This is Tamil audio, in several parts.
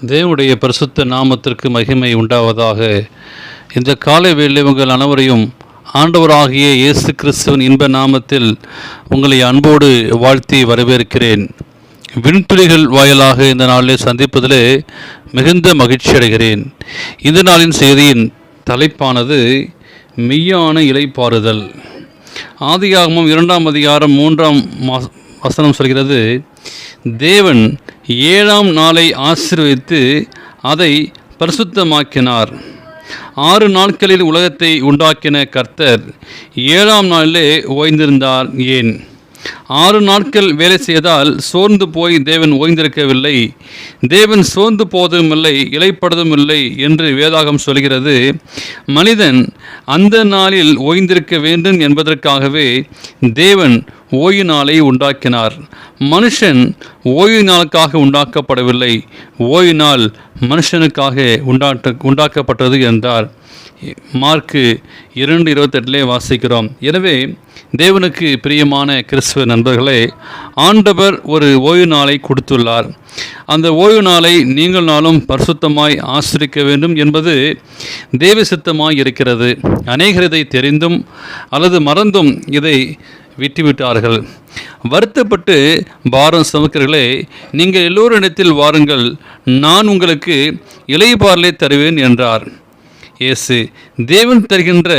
தேவனுடைய பரிசுத்த நாமத்திற்கு மகிமை உண்டாவதாக. இந்த காலை வேளை உங்கள் அனைவரையும் ஆண்டவராகிய இயேசு கிறிஸ்துவின் இன்ப நாமத்தில் உங்களை அன்போடு வாழ்த்தி வரவேற்கிறேன். விண்துளிகள் வாயிலாக இந்த நாளில் சந்திப்பதிலே மிகுந்த மகிழ்ச்சி அடைகிறேன். இந்த நாளின் செய்தியின் தலைப்பானது மெய்யான இளைப்பாறுதல். ஆதியாகமம் 2ஆம் அதிகாரம் 3ஆம் வசனம் சொல்கிறது, தேவன் 7ஆம் நாளை ஆசீர்வதித்து அதை பரிசுத்தமாக்கினார். 6 நாட்களில் உலகத்தை உண்டாக்கின கர்த்தர் 7ஆம் நாளிலே ஓய்ந்திருந்தார். ஏன்? 6 நாட்கள் வேலை செய்தால் சோர்ந்து போய் தேவன் ஓய்ந்திருக்கவில்லை. தேவன் சோர்ந்து போவதும் இல்லை, இளைப்படுவதும் இல்லை என்று வேதாகம் சொல்கிறது. மனிதன் அந்த நாளில் ஓய்ந்திருக்க வேண்டும் என்பதற்காகவே தேவன் ஓய்வு நாளை உண்டாக்கினார். மனுஷன் ஓய்வு நாளுக்காக உண்டாக்கப்படவில்லை, ஓய்வு நாள் மனுஷனுக்காக உண்டாக்கப்பட்டது என்றார். மார்க்கு 2:28 வாசிக்கிறோம். எனவே தேவனுக்கு பிரியமான கிறிஸ்துவ நண்பர்களே, ஆண்டவர் ஒரு ஓய்வு நாளை கொடுத்துள்ளார். அந்த ஓய்வு நாளை நீங்கள் நாளும் பரிசுத்தமாய் ஆசிரிக்க வேண்டும் என்பது தேவ சித்தமாய் இருக்கிறது. அநேகர் இதை தெரிந்தும் அல்லது மறந்தும் இதை விட்டுவிட்டார்கள். வருத்தப்பட்டு பாரம் சுமக்கிறீர்களே, நீங்கள் எல்லோரிடத்தில் வாருங்கள், நான் உங்களுக்கு இளைப்பாறலை தருவேன் என்றார் இயேசு. தேவன் தருகின்ற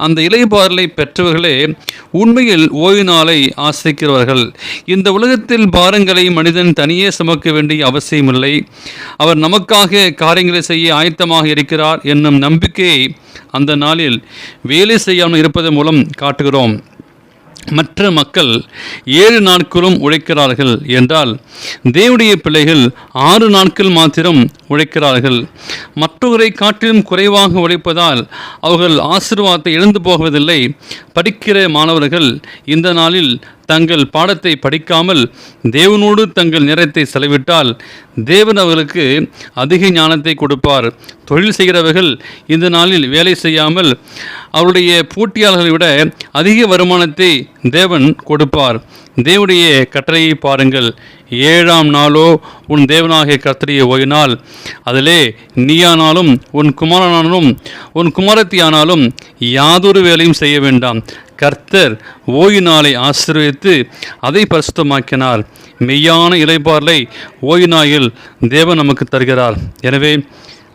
அந்த இளைப்பாறலை பெற்றவர்களே உண்மையில் ஓய்வு நாளை ஆசிரிக்கிறவர்கள். இந்த உலகத்தில் பாரங்களை மனிதன் தனியே சுமக்க வேண்டிய அவசியமில்லை. அவர் நமக்காக காரியங்களை செய்ய ஆயத்தமாக இருக்கிறார் என்னும் நம்பிக்கையை அந்த நாளில் வேலை செய்யாமல் இருப்பதன் மூலம் காட்டுகிறோம். மற்ற மக்கள் 7 நாட்களும் உழைக்கிறார்கள் என்றால் தேவனுடைய பிள்ளைகள் 6 நாட்கள் மாத்திரம் உழைக்கிறார்கள். மற்றவரை காட்டிலும் குறைவாக உழைப்பதால் அவர்கள் ஆசீர்வாதத்தை இழந்து போவதில்லை. படிக்கிற மாணவர்கள் இந்த நாளில் தங்கள் பாடத்தை படிக்காமல் தேவனோடு தங்கள் நேரத்தை செலவிட்டால் தேவன் அவர்களுக்கு அதிக ஞானத்தை கொடுப்பார். தொழில் செய்கிறவர்கள் இந்த நாளில் வேலை செய்யாமல் அவருடைய போட்டியாளர்களை விட அதிக வருமானத்தை தேவன் கொடுப்பார். தேவனுடைய கட்டளையை பாருங்கள். 7ஆம் நாளோ உன் தேவனாகிய கர்த்தருடைய ஓய்வு நாள். அதிலே நீயானாலும் உன் குமாரனானாலும் உன் குமாரத்தியானாலும் யாதொரு வேலையும் செய்ய வேண்டாம். கர்த்தர் ஓய்வு நாளை ஆசீர்வதித்து அதை பரிசுத்தமாக்கினார். மெய்யான இளைப்பாறலை ஓய்வு நாளில் தேவன் நமக்கு தருகிறார். எனவே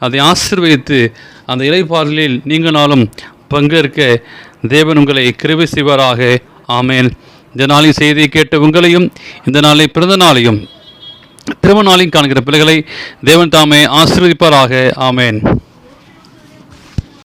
அதை ஆசீர்வதித்து அந்த இளைப்பாறலில் நீங்களாலும் பங்கேற்க தேவன் உங்களை கிருபை செய்வாராக. ஆமேன். இந்த நாளின் செய்தியை கேட்ட உங்களையும் இந்த நாளை பிறந்த நாளையும் திருமண நாளையும் காண்கிற பிள்ளைகளை தேவன் தாமே ஆசீர்வதிப்பாராக. ஆமேன்.